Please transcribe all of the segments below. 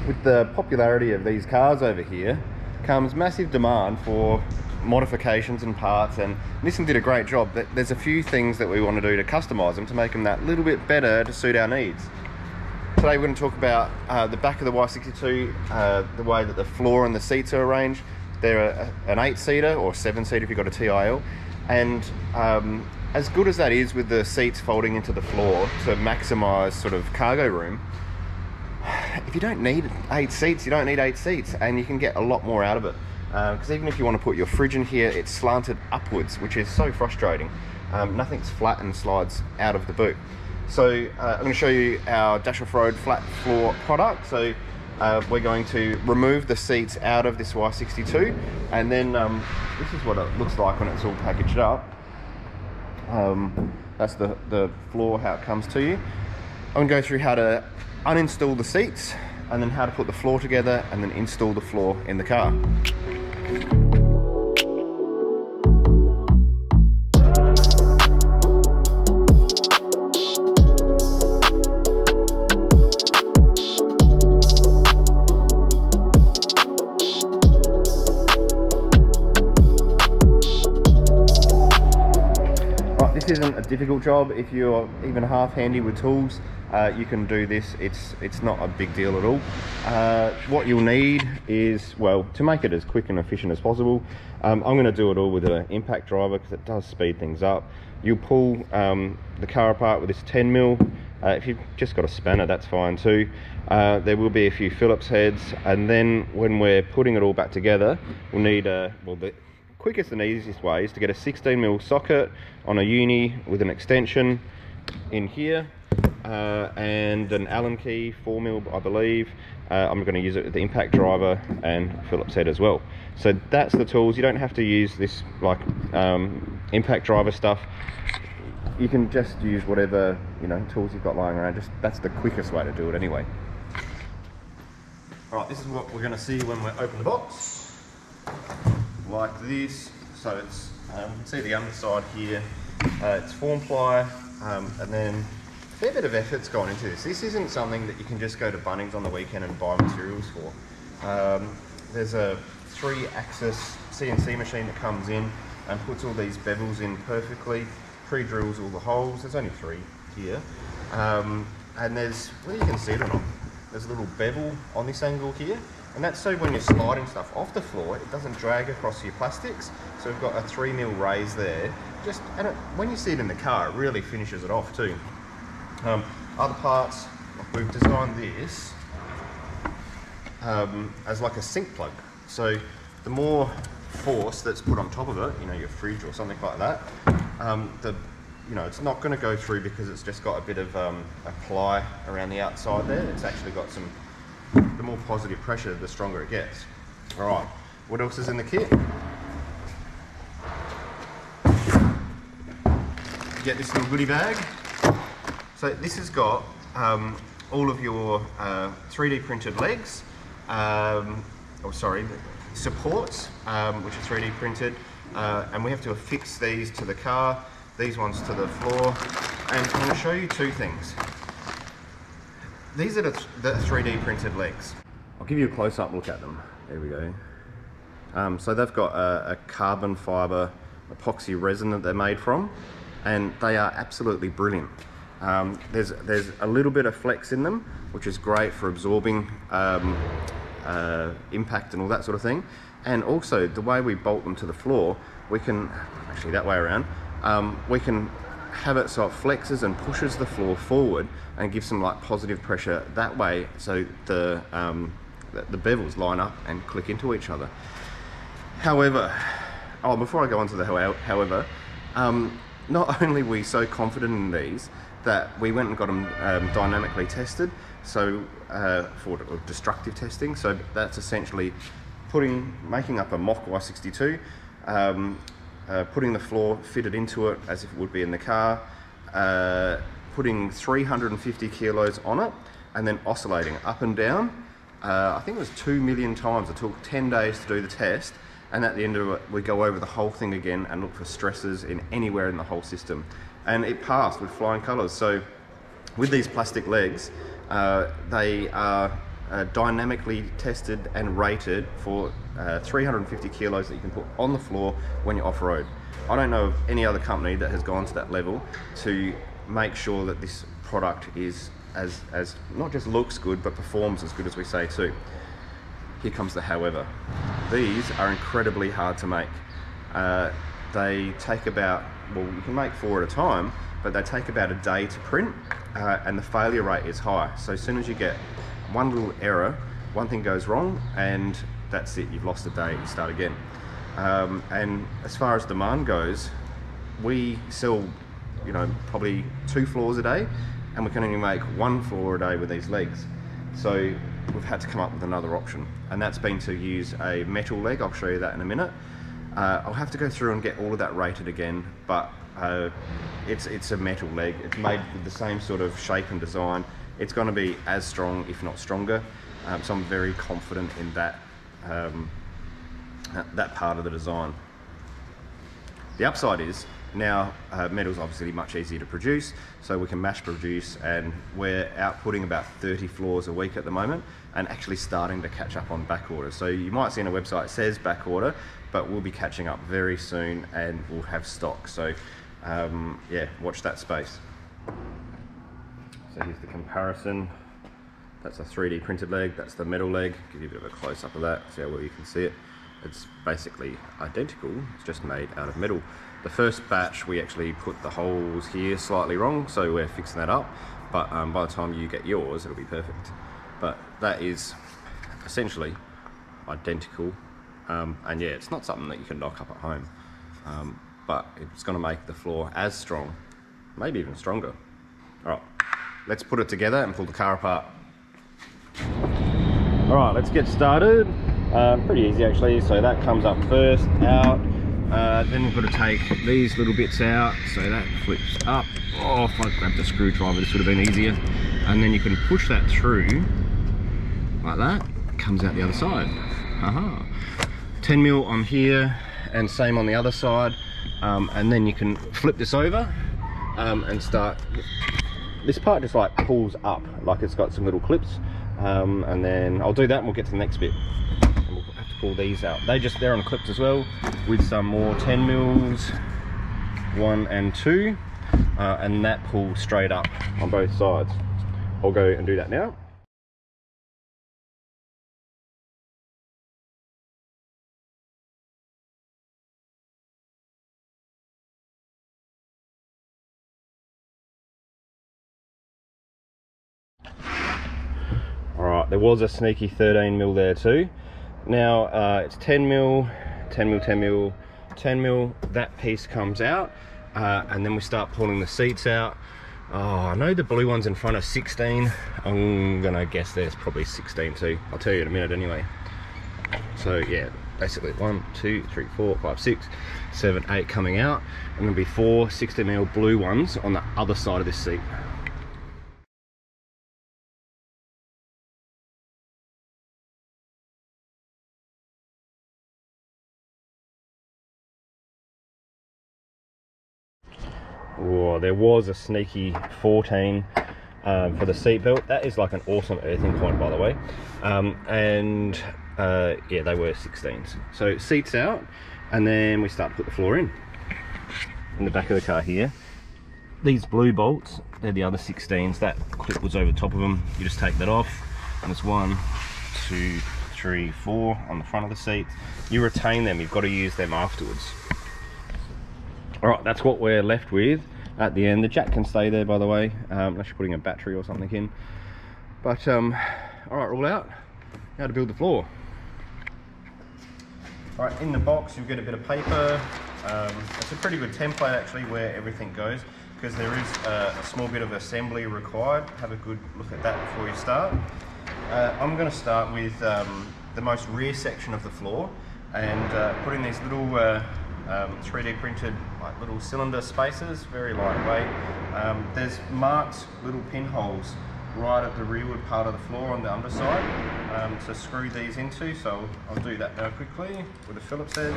with the popularity of these cars over here comes massive demand for modifications and parts, and Nissan did a great job. There's a few things that we want to do to customize them to make them that little bit better to suit our needs. Today we're going to talk about the back of the Y62, the way that the floor and the seats are arranged. They're an 8-seater or 7-seater if you've got a TIL, and as good as that is with the seats folding into the floor to maximize sort of cargo room, if you don't need 8 seats, you don't need 8 seats, and you can get a lot more out of it. Because even if you want to put your fridge in here, it's slanted upwards, which is so frustrating. Nothing's flat and slides out of the boot. So I'm going to show you our OffRoad flat floor product. So we're going to remove the seats out of this Y62, and then this is what it looks like when it's all packaged up. That's the floor, how it comes to you. I'm going to go through how to uninstall the seats, and then how to put the floor together, and then install the floor in the car. This isn't a difficult job. If you're even half handy with tools, you can do this. It's not a big deal at all. What you'll need is, well, to make it as quick and efficient as possible, I'm going to do it all with an impact driver because it does speed things up. You'll pull the car apart with this 10mm. If you've just got a spanner, that's fine too. There will be a few Phillips heads, and then when we're putting it all back together, we'll need the quickest and easiest way is to get a 16mm socket on a uni with an extension in here, and an Allen key, 4mm I believe. I'm going to use it with the impact driver and Phillips head as well. So that's the tools. You don't have to use this like impact driver stuff. You can just use whatever, you know, tools you've got lying around. That's the quickest way to do it anyway. Alright, this is what we're going to see when we open the box. Like this. So it's you can see the underside here, it's form ply, and then a fair bit of effort's gone into this. This isn't something that you can just go to Bunnings on the weekend and buy materials for. There's a 3-axis CNC machine that comes in and puts all these bevels in perfectly, pre-drills all the holes. There's only 3 here, and there's, whether you can see it or not, there's a little bevel on this angle here. And that's so when you're sliding stuff off the floor, it doesn't drag across your plastics. So we've got a 3mm raise there. And when you see it in the car, it really finishes it off too. Other parts, we've designed this as like a sink plug. So the more force that's put on top of it, you know, your fridge or something like that, it's not going to go through because it's just got a bit of a ply around the outside there. It's actually got some. The more positive pressure, the stronger it gets. All right, what else is in the kit? You get this little goodie bag. So this has got all of your 3D printed legs, supports, which are 3D printed, and we have to affix these to the car, these ones to the floor, and I'm going to show you 2 things. These are the 3D printed legs. I'll give you a close-up look at them. There we go. So they've got a carbon fibre epoxy resin that they're made from, and they are absolutely brilliant. There's a little bit of flex in them, which is great for absorbing impact and all that sort of thing. And also the way we bolt them to the floor, we can, actually that way around, we can have it so it flexes and pushes the floor forward and gives some like positive pressure that way, so the bevels line up and click into each other. However, before I go on to the however, not only are we so confident in these that we went and got them dynamically tested, so for destructive testing. So that's essentially making up a mock Y62, putting the floor fitted into it as if it would be in the car, putting 350 kilos on it, and then oscillating up and down. I think it was 2 million times. It took 10 days to do the test, and at the end of it, we go over the whole thing again and look for stresses in anywhere in the whole system. And it passed with flying colours. So with these plastic legs, they are dynamically tested and rated for 350 kilos that you can put on the floor when you're off-road. I don't know of any other company that has gone to that level to make sure that this product is as not just looks good, but performs as good as we say too. Here comes the however. These are incredibly hard to make. They take about, well, you can make 4 at a time, but they take about a day to print, and the failure rate is high. So as soon as you get one little error, one thing goes wrong, and that's it, you've lost a day, you start again. And as far as demand goes, we sell, you know, probably 2 floors a day, and we can only make 1 floor a day with these legs. So we've had to come up with another option, and that's been to use a metal leg. I'll show you that in a minute. I'll have to go through and get all of that rated again, but it's a metal leg. It's made with the same sort of shape and design. It's going to be as strong, if not stronger. So I'm very confident in that that part of the design. The upside is now metal's obviously much easier to produce, so we can mass produce, and we're outputting about 30 floors a week at the moment, and actually starting to catch up on back orders. So you might see on a website it says back order, but we'll be catching up very soon, and we'll have stock. So yeah, watch that space. So here's the comparison. That's a 3D printed leg, that's the metal leg. Give you a bit of a close up of that, see how well you can see it. It's basically identical, it's just made out of metal. The first batch we actually put the holes here slightly wrong, so we're fixing that up, but by the time you get yours it'll be perfect. But that is essentially identical, and yeah, it's not something that you can knock up at home, but it's going to make the floor as strong, maybe even stronger. Alright, let's put it together and pull the car apart. Alright, let's get started. Pretty easy actually. So that comes up first, out. Then we've got to take these little bits out, so that flips up. Oh, if I grabbed a screwdriver this would have been easier. And then you can push that through like that. It comes out the other side. Haha. 10 mil on here and same on the other side, and then you can flip this over and start. This part just like pulls up, like it's got some little clips, and then I'll do that and we'll get to the next bit. And we'll have to pull these out. They're on clips as well, with some more 10 mils, 1 and 2, and that pulls straight up on both sides. I'll go and do that now. Alright, there was a sneaky 13 mil there too. Now it's 10 mil, 10 mil, 10 mil, 10 mil, that piece comes out, and then we start pulling the seats out. Oh, I know the blue one's in front of 16. I'm gonna guess there's probably 16 too. I'll tell you in a minute anyway. So yeah, basically 1, 2, 3, 4, 5, 6, 7, 8 coming out, and there'll be 4 16 mil blue ones on the other side of this seat. Oh, there was a sneaky 14 for the seat belt. That is like an awesome earthing point, by the way. And yeah, they were 16s. So seats out, and then we start to put the floor in the back of the car here. These blue bolts, they're the other 16s. That clip was over the top of them. You just take that off, and it's 1, 2, 3, 4 on the front of the seat. You retain them, you've got to use them afterwards. Alright, that's what we're left with at the end. The jack can stay there, by the way, unless you're putting a battery or something in. But alright, all out. Now to build the floor. Alright, in the box you'll get a bit of paper. It's a pretty good template actually where everything goes, because there is a small bit of assembly required. Have a good look at that before you start. I'm going to start with the most rear section of the floor, and put in these little 3D printed like little cylinder spacers, very lightweight. There's marked little pinholes right at the rearward part of the floor on the underside to screw these into, so I'll do that now quickly with a Phillips head.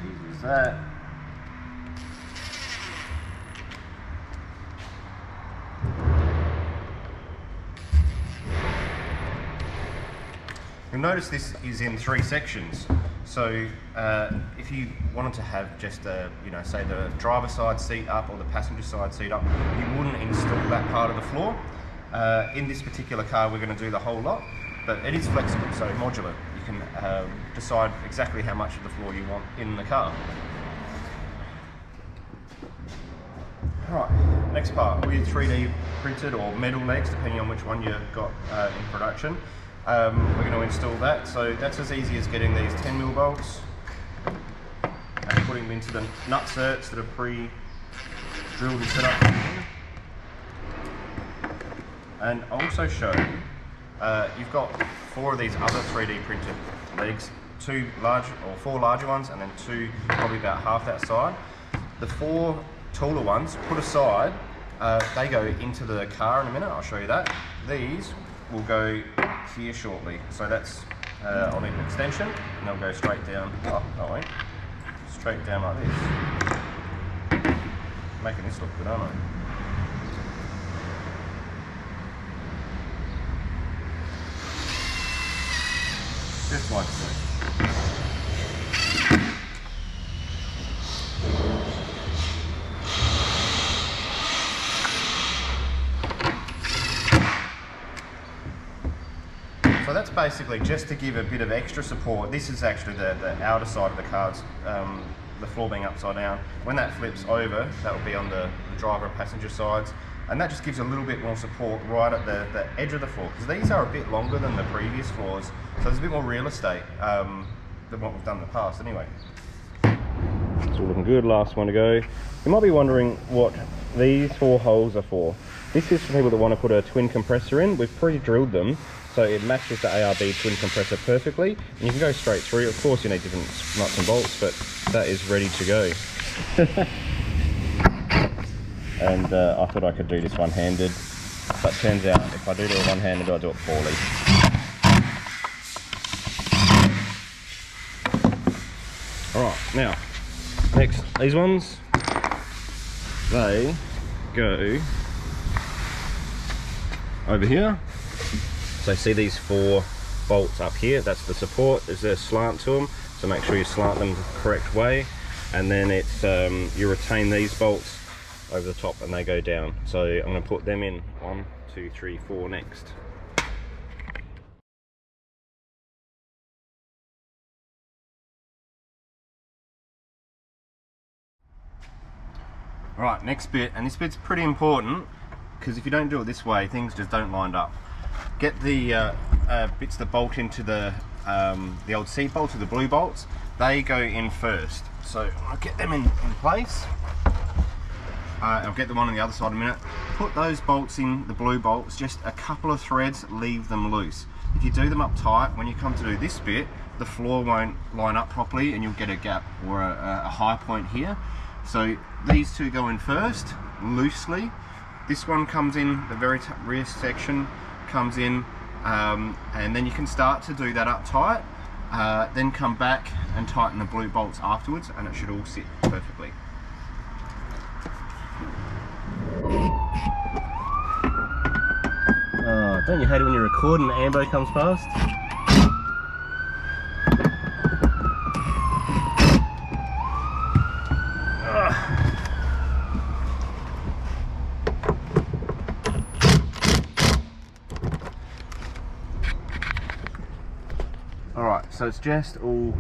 Use that. You'll notice this is in 3 sections. So if you wanted to have just you know, say the driver side seat up or the passenger side seat up, you wouldn't install that part of the floor. In this particular car, we're going to do the whole lot, but it is flexible, so modular. You can decide exactly how much of the floor you want in the car. Alright, next part, we 3D printed or metal legs, depending on which one you've got in production. We're going to install that, so that's as easy as getting these 10mm bolts and putting them into the nutserts that are pre-drilled and set up. And I'll also show you've got 4 of these other 3D printed legs, 2 large or 4 larger ones, and then 2 probably about half that side. The 4 taller ones put aside, they go into the car in a minute. I'll show you that. These will go here shortly, so that's I'll need an extension, and they'll go straight down. Oh, no, wait, straight down like this. Making this look good, aren't I? Just like so. So that's basically just to give a bit of extra support. This is actually the outer side of the car's, the floor being upside down. When that flips over, that will be on the driver and passenger sides. And that just gives a little bit more support right at the edge of the floor, because these are a bit longer than the previous floors, so there's a bit more real estate than what we've done in the past anyway. It's all looking good, last one to go. You might be wondering what these 4 holes are for. This is for people that want to put a twin compressor in. We've pre-drilled them, so it matches the ARB twin compressor perfectly, and you can go straight through. Of course you need different nuts and bolts, but that is ready to go. And I thought I could do this one-handed, but turns out if I do it one-handed, I do it poorly. Alright, now, next, these ones, they go over here. So see these 4 bolts up here, that's the support. There's a slant to them, so make sure you slant them the correct way, and then it's you retain these bolts over the top and they go down. So I'm going to put them in 1, 2, 3, 4 next. Alright, next bit, and this bit's pretty important because if you don't do it this way, things just don't line up. Get the bits that bolt into the old seat bolts, or the blue bolts. They go in first. So I'll get them in place. I'll get the one on the other side in a minute. Put those bolts in, the blue bolts, just a couple of threads, leave them loose. If you do them up tight, when you come to do this bit, the floor won't line up properly and you'll get a gap or a high point here. So these 2 go in first, loosely. This one comes in, the very rear section comes in, and then you can start to do that up tight. Then come back and tighten the blue bolts afterwards, and it should all sit perfectly. Oh, don't you hate it when you're recording and Ambo comes past? Alright, so it's just all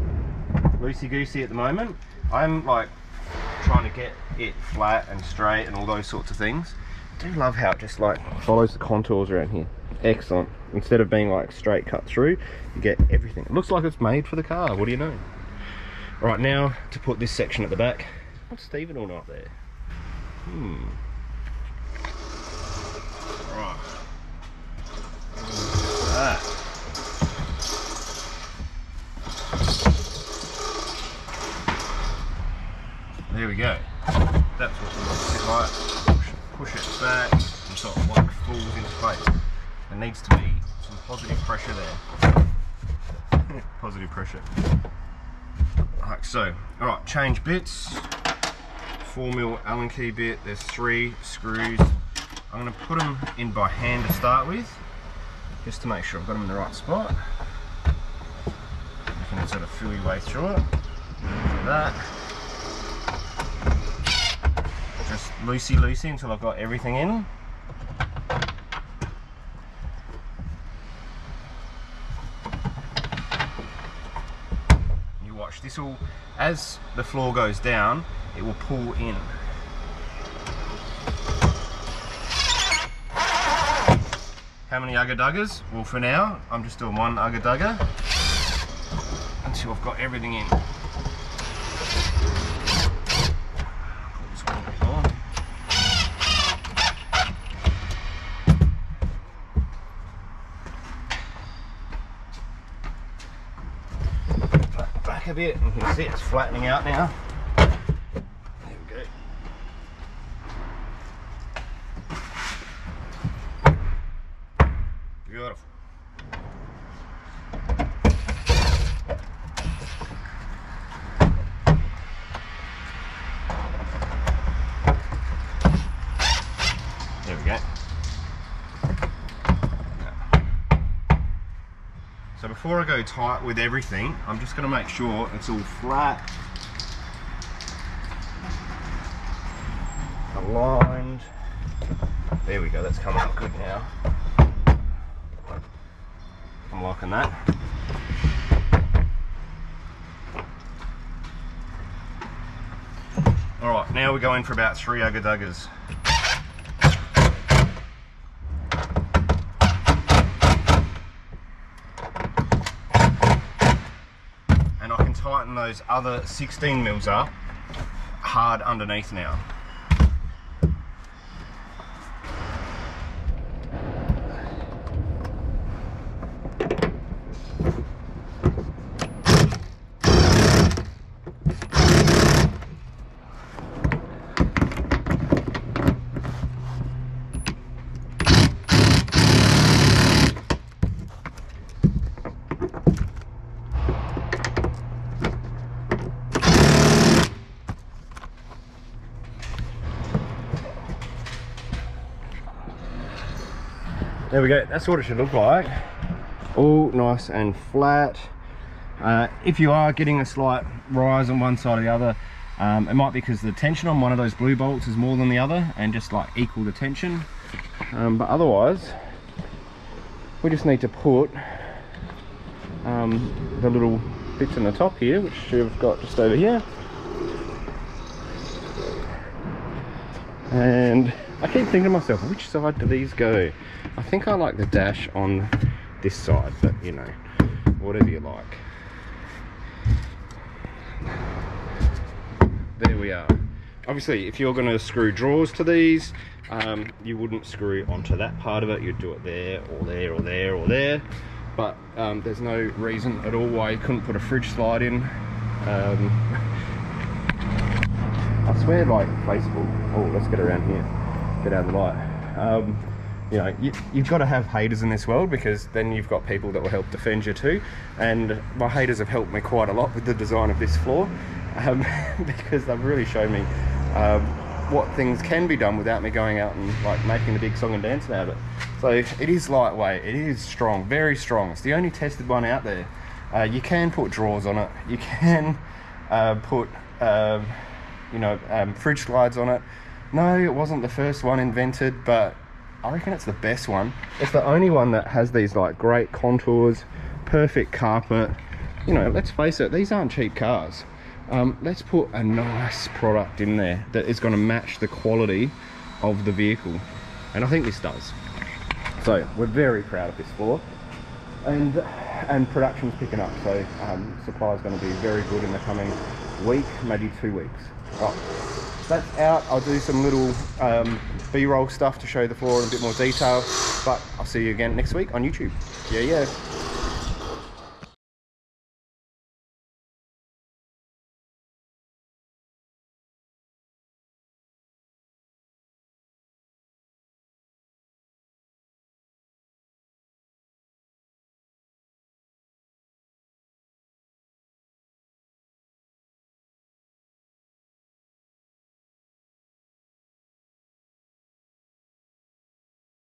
loosey-goosey at the moment. I'm like trying to get it flat and straight and all those sorts of things. I do love how it just like follows the contours around here. Excellent. Instead of being like straight cut through, you get everything. It looks like it's made for the car, what do you know? Right, now to put this section at the back. What's Stephen all night there? Right. That. There we go. That's what we want to sit like. Push it back and sort of like falls into place. There needs to be some positive pressure there. Positive pressure. Like so. Alright, change bits. 4mm Allen key bit. There's 3 screws. I'm going to put them in by hand to start with, just to make sure I've got them in the right spot. can sort of feel your way through it. Like that. Just loosey until I've got everything in. You watch, this will, as the floor goes down, it will pull in. How many ugga duggers? Well, for now, I'm just doing one ugga dugger until I've got everything in. Back a bit, and you can see it's flattening out now. There we go. Beautiful. There we go. So before I go tight with everything, I'm just going to make sure it's all flat, aligned. There we go, that's coming up good now. I'm liking that. Alright, now we're going for about 3 ugga duggers. And I can tighten those other 16 mils up hard underneath now. There we go, that's what it should look like. All nice and flat. If you are getting a slight rise on one side or the other, it might be because the tension on one of those blue bolts is more than the other, and just like equal the tension. But otherwise, we just need to put the little bits in the top here, which you've got just over here. And I keep thinking to myself, which side do these go? I think I like the dash on this side, but you know, whatever you like. There we are. Obviously, if you're going to screw drawers to these, you wouldn't screw onto that part of it. You'd do it there, or there, or there, or there. But there's no reason at all why you couldn't put a fridge slide in. I swear, like Facebook. Oh, let's get around here. Get out of the light. You know, you've got to have haters in this world, because then you've got people that will help defend you too. And my haters have helped me quite a lot with the design of this floor, because they've really shown me what things can be done without me going out and like making a big song and dance about it. So it is lightweight, it is strong, very strong. It's the only tested one out there. You can put drawers on it, you can put you know, fridge slides on it. No, it wasn't the first one invented, but I reckon it's the best one. It's the only one that has these like great contours, perfect carpet. You know, let's face it, these aren't cheap cars. Let's put a nice product in there that is going to match the quality of the vehicle, and I think this does. So we're very proud of this floor, and production's picking up, so supply is going to be very good in the coming week, maybe 2 weeks. Right, that's out. I'll do some little B-roll stuff to show the floor in a bit more detail, but I'll see you again next week on YouTube. Yeah.